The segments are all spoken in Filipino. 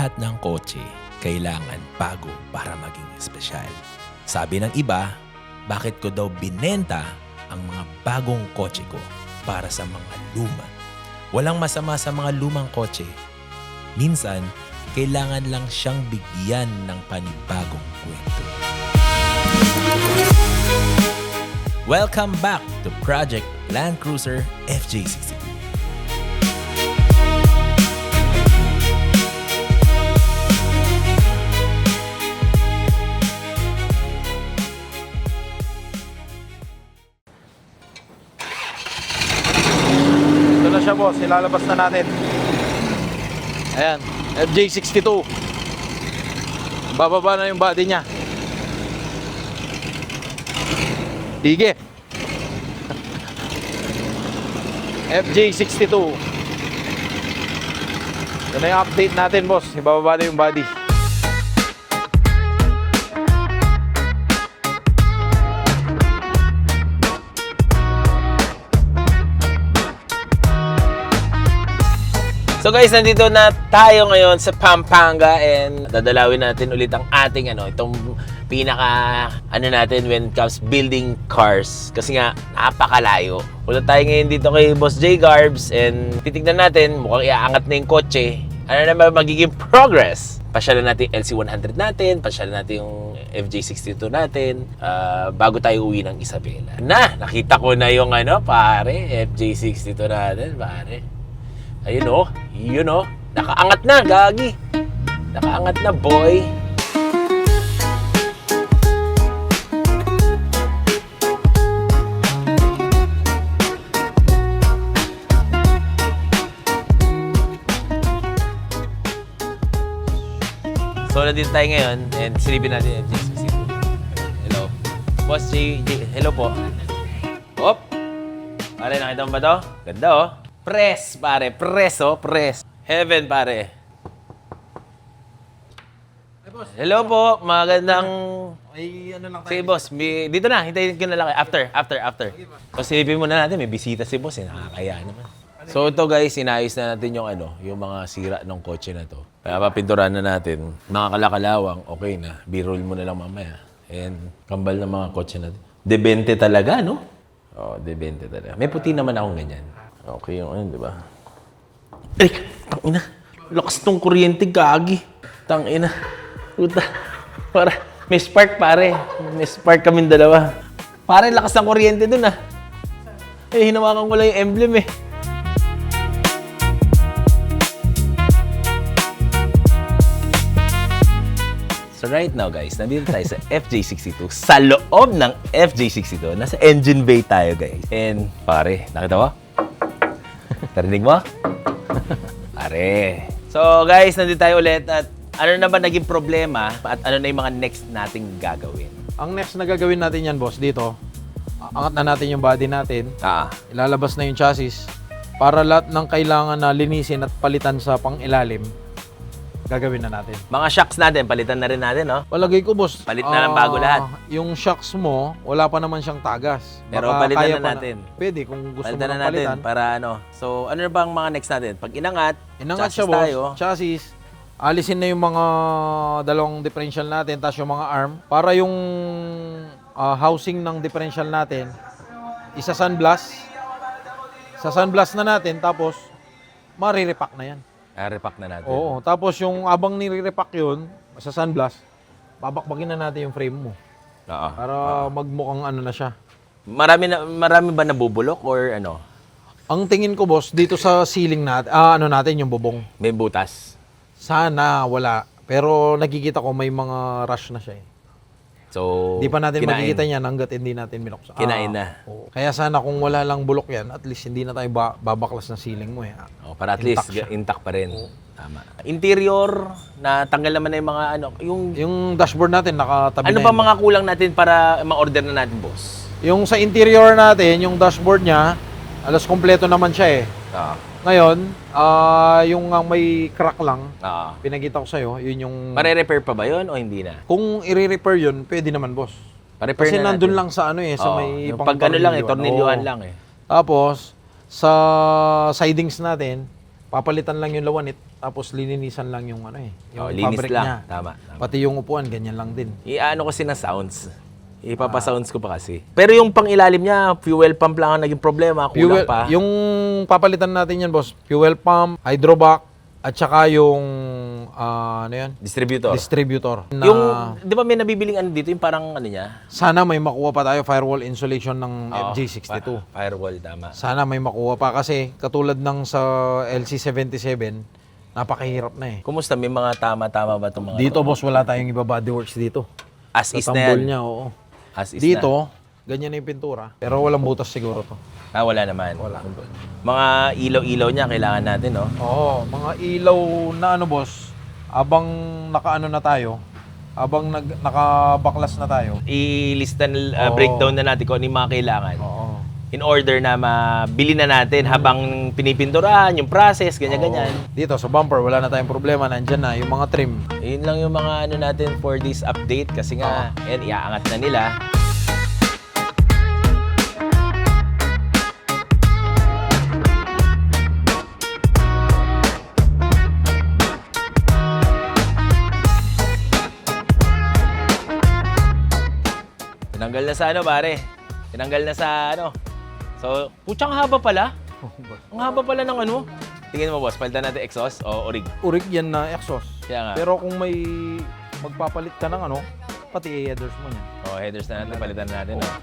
lahat ng kotse kailangan bago para maging espesyal. Sabi ng iba, bakit ko daw binenta ang mga bagong kotse ko para sa mga luma? Walang masama sa mga lumang kotse. Minsan, kailangan lang siyang bigyan ng panibagong kwento. Welcome back to Project Land Cruiser FJ62. Ito na siya, boss. Ilalabas na natin. Ayan, FJ62. Bababa na yung body niya. Tige. FJ62. Ito na yung update natin, boss. Ibababa na yung body. So guys, nandito na tayo ngayon sa Pampanga and dadalawin natin ulit ang ating itong pinaka natin when it comes building cars. Kasi nga, napakalayo. Wala tayo ngayon dito kay Boss J Garbs and titignan natin, mukhang iaangat na yung kotse. Ano na ba magiging progress? Pasyalan natin yung LC100 natin, pasyalan natin yung FJ62 natin bago tayo uwi ng Isabela. Nakita ko na yung pare, FJ62 natin, pare. Ayun yun nakaangat na, gagi. Nakaangat na, boy. So, nandito tayo ngayon and silipin natin yung FJ62. Hello. Boss J, hello po. Hop. Pare, nakita mo ba to? Ganda Press, pare. Press, press. Heaven, pare. Hey, boss. Hello po. Magandang... Ay, lang tayo. Sige, boss. Dito na. Hintayin ko na lang. After. So, silipin muna natin. May bisita si boss. Nakakaya naman. So, ito guys, inayos na natin yung yung mga sira ng kotse na to. Kaya papinturan na natin. Mga kalakalawang, okay na. B-roll mo na lang mamaya. And kambal ng mga kotse natin. De-20 talaga, no? Oo, de-20 talaga. May puti naman akong ganyan. Okay yung di ba? Ay, tangina. Lakas tong kuryente, gagi. Tangina. Puta. Para, may spark, pare. May spark kaming dalawa. Pare, lakas ng kuryente dun, Eh, hinawakan ko lang yung emblem, So right now guys, nandito tayo sa FJ62. Sa loob ng FJ62, nasa engine bay tayo guys. And pare, nakita mo? Narinig mo? Pare. So guys, nandito tayo ulit at ano na ba naging problema at ano na yung mga next nating gagawin? Ang next na gagawin natin yan, boss, dito, angat na natin yung body natin. Ilalabas na yung chassis para lahat ng kailangan na linisin at palitan sa pang-ilalim, gagawin na natin. Mga shocks natin, palitan na rin natin, no? Palagay ko, boss. Palit na ng bago lahat. Yung shocks mo, wala pa naman siyang tagas. Pero Baka palitan kaya na pa natin. Pwede, kung gusto Palitan mo na nang natin palitan. para So, ano na bang mga next natin? Pag inangat Siya, boss. tayo. Chassis. Alisin na yung mga dalawang differential natin, tapos yung mga arm. Para yung housing ng differential natin, isa-sunblast. Sa sunblast na natin, tapos marirepack na yan. Repack na natin. Oo. Tapos yung abang nire-repack yun, sa sunblast, babakbakin na natin yung frame mo. Oo. Para magmukhang na siya. Marami ba nabubulok or ano? Ang tingin ko, boss, dito sa ceiling natin, natin yung bubong. May butas. Sana wala. Pero nakikita ko may mga rush na siya. So, Hindi pa natin kinain. makikita yan hanggat hindi natin binuksan. Kinain na. Oo. Kaya sana kung wala lang bulok yan, at least hindi na tayo babaklas ng ceiling mo. Para at least intact pa rin. Tama. Interior, natanggal naman na yung mga Yung dashboard natin nakatabi ano na pa yan. mga kulang natin para ma-order na natin, boss? Yung sa interior natin, yung dashboard niya, alas kompleto naman siya Ngayon, yung may crack lang, pinakita ko sa'yo, yun yung... Pare-repair pa ba yun o hindi na? Kung i-repair yun, pwede naman, boss. Pa-repair Kasi na nandun natin. lang sa sa may yung pag lang tornilyuhan lang Tapos, sa sidings natin, papalitan lang yung lawanit. Tapos lininisan lang yung yung Linis fabric lang. niya. Tama. Pati yung upuan, ganyan lang din. Iano kasi na sounds. Ipapa-sounds ko pa kasi. Pero yung pang-ilalim niya, fuel pump lang ang naging problema. Kulang pa. Yung papalitan natin yan, boss, fuel pump, hydrovac, at saka yung, ano yan? Distributor. Distributor. Na, Yung, di ba may nabibiling ano dito, yung parang ano niya? sana may makuha pa tayo firewall insulation ng Oo, FJ62. Firewall, tama. Sana may makuha pa kasi katulad ng sa LC77, napakahirap na eh. Kumusta? May mga tama-tama ba itong mga Dito, boss, wala tayong iba bodyworks dito. As Sa is na tambol yan. niya, oo. As is Dito, ganyan na yung pintura. Pero walang butas siguro to. na. Wala naman. Wala. Mga ilaw-ilaw niya, kailangan natin, no? Oo, mga ilaw na boss, abang nakaano na tayo, abang nakabaklas na tayo. I-lista, Oo. breakdown na natin kung ano yung mga kailangan. Oo. In order na mabili na natin habang pinipinturahan, yung process, ganyan-ganyan. Dito sa bumper, wala na tayong problema. Nandyan na yung mga trim. Yun lang yung mga ano natin for this update kasi nga, yan, iaangat na nila. Tinanggal na sa ano, pare. Tinanggal na sa ano. So, putsang haba pala. Ang haba pala ng ano. Tingin mo, boss, palitan natin exhaust o orig. Urig yan na exhaust. Kaya nga. Pero kung may magpapalit ka ng pati headers mo niyan. Headers na natin, palitan na natin. Oh.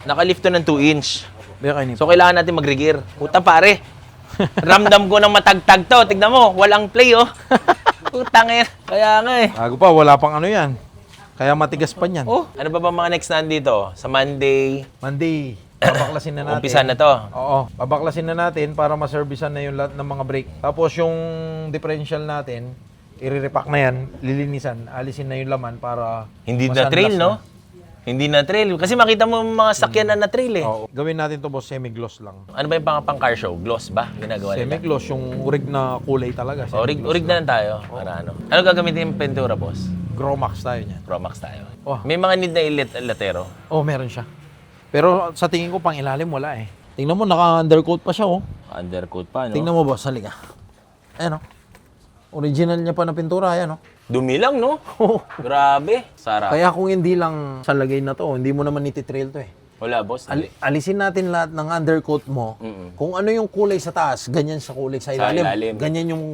Nakalift to ng 2 inch. So, kailangan natin mag-regear. Puta pare. Ramdam ko ng matagtag to. Tignan mo, walang play, oh. Putang ina. Kaya nga eh. Bago pa, wala pang ano yan. Kaya matigas pa niyan. Oh, ano ba ba mga next nandito? Sa Monday, Monday, babaklasin na natin. umpisa na to. Oo, babaklasin na natin para maservisan na yung lahat ng mga brake. Tapos yung differential natin, i-repack na yan, lilinisan, alisin na yung laman para Hindi na masanlas trail, no? Hindi na trail. Kasi makita mo yung mga sakyan na trail eh. Oo. Gawin natin to boss, semi-gloss lang. Ano ba yung pang car show? Gloss ba? Ginagawa nila? Semi-gloss, yung urig na kulay talaga. Orig na lang tayo. Para ano. Ano gagamitin yung pintura, boss? Gromax tayo niyan. Promax tayo. Oh. May mga need na latero. Oh, meron siya. Pero sa tingin ko, pang ilalim wala eh. Tingnan mo, naka-undercoat pa siya oh. Undercoat pa, no? Tingnan mo boss, halika. Ayan oh. Original niya pa na pintura, ayan oh. Dumi lang, no? Grabe. Sarap. Kaya kung hindi lang sa lagay na to, hindi mo naman ititrail to eh. Wala, boss. Alisin natin lahat ng undercoat mo. Kung ano yung kulay sa taas, ganyan sa kulay sa ilalim. ilalim. Ganyan yung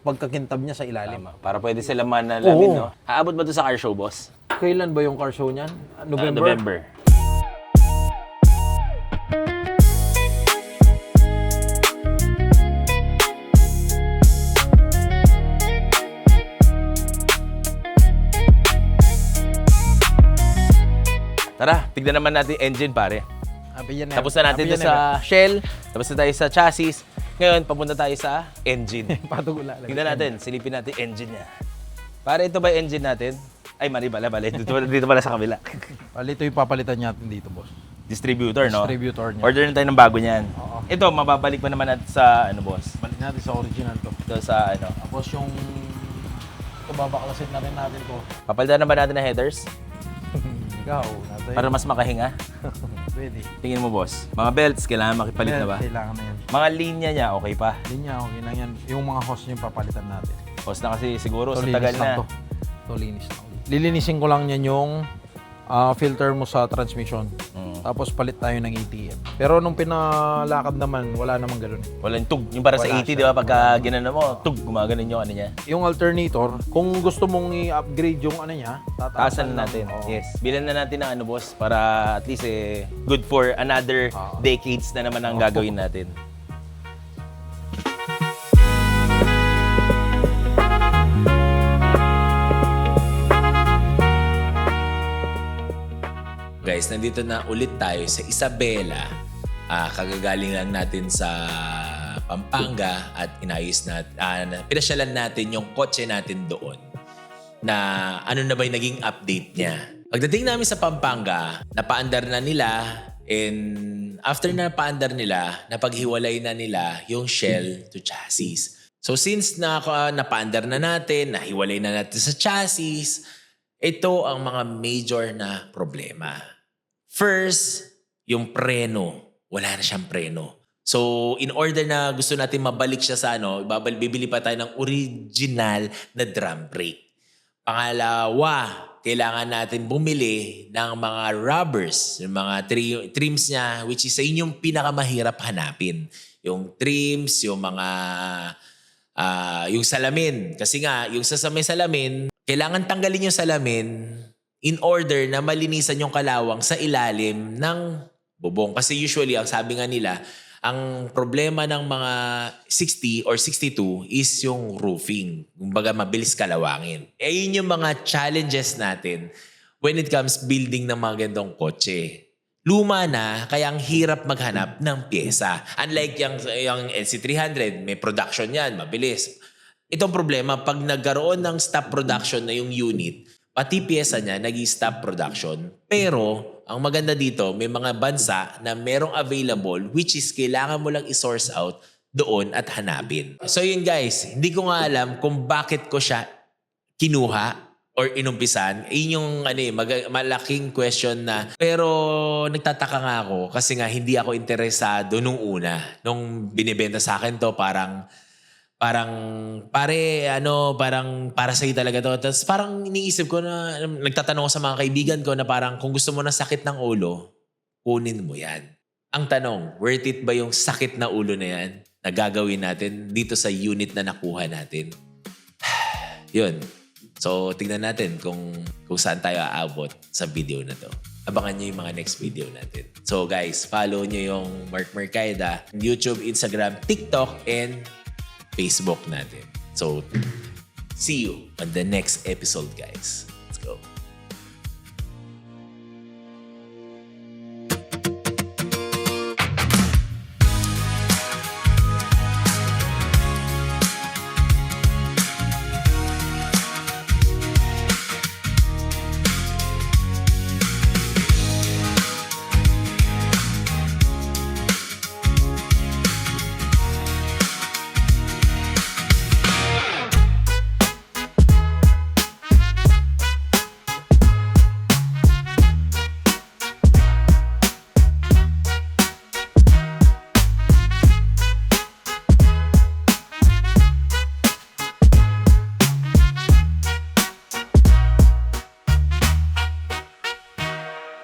pagkakintab niya sa ilalim. Tama. Para pwede sila manalamin, Oo. no? Aabot ba to sa car show, boss? Kailan ba yung car show niyan? November? November. Tara, tignan naman natin yung engine, pare. Happy yan Tapos na natin ito sa shell, tapos na tayo sa chassis. Ngayon, papunta tayo sa engine. Patugula. Tignan natin, silipin natin yung engine niya. Pare, ito ba yung engine natin? Ay, mali bala. Dito pala sa kabila. Bali, ito yung papalitan natin dito, boss. Distributor, no? Distributor niya. Order na tayo ng bago niyan. Oo. Ito, mababalik pa naman natin sa, ano, boss? Balik natin sa original to. Ito sa, ano. Tapos yung... Ito, babaklasin na rin natin to. Papalitan na ba natin ng headers? Ikaw, natin. Para mas makahinga? Pwede. Tingin mo, boss. Mga belts, kailangan makipalit na ba? Kailangan na yan. Mga linya niya, okay pa. Hindi niya, okay lang yan. Yung mga hose niya papalitan natin. Boss na kasi siguro sa Linis tagal lang na. to. Ito, linis lang. Lilinisin ko lang yan yung filter mo sa transmission. Tapos palit tayo ng ATM. Pero nung pinalakad naman, wala namang ganun. Walang tug. Yung para sa Wala 80, siya. di ba? Pagka ginano mo, tug, gumaganon yung ano niya. Yung alternator, kung gusto mong i-upgrade yung ano niya, Taasan na natin. Oo. Yes. Bilan na natin ng ano, boss, para at least good for another decades na naman ang gagawin natin. Guys, nandito na ulit tayo sa Isabela. Kagagaling lang natin sa Pampanga at inayos na, pinasyalan natin yung kotse natin doon na ano na ba yung naging update niya. Pagdating namin sa Pampanga, napaandar na nila and after na napaandar nila, napaghiwalay na nila yung shell to chassis. So since napaandar na natin, nahiwalay na natin sa chassis, Ito ang mga major na problema. First, yung preno. Wala na siyang preno. So, in order na gusto natin mabalik siya sa bibili pa tayo ng original na drum brake. Pangalawa, kailangan natin bumili ng mga rubbers, yung mga trims niya, which is yun yung pinakamahirap hanapin. Yung trims, yung mga, yung salamin. Kasi nga, yung sa may salamin, kailangan tanggalin yung salamin in order na malinisan yung kalawang sa ilalim ng bubong. Kasi usually, ang sabi nga nila, ang problema ng mga 60 or 62 is yung roofing. Kumbaga, mabilis kalawangin. Yun yung mga challenges natin when it comes building ng mga gandong kotse. Luma na, kaya ang hirap maghanap ng pyesa. Unlike yung NC300, may production yan, mabilis. Itong problema, pag nagkaroon ng stop production na yung unit, pati pyesa niya nag-stop production. Pero, ang maganda dito, may mga bansa na merong available which is kailangan mo lang i-source out doon at hanapin. So yun guys, hindi ko nga alam kung bakit ko siya kinuha or inumpisan. Yun yung malaking question na. Pero nagtataka nga ako kasi nga hindi ako interesado nung una. Nung binibenta sa akin to, parang para sa'yo talaga to. Tapos parang iniisip ko na, nagtatanong ko sa mga kaibigan ko na parang kung gusto mo ng sakit ng ulo, kunin mo yan. Ang tanong, worth it ba yung sakit na ulo na yan na gagawin natin dito sa unit na nakuha natin? Yun. So, tignan natin kung saan tayo aabot sa video na to. Abangan nyo yung mga next video natin. So guys, follow nyo yung Mark Mercaida, YouTube, Instagram, TikTok, and Facebook natin. So, see you on the next episode, guys. Let's go.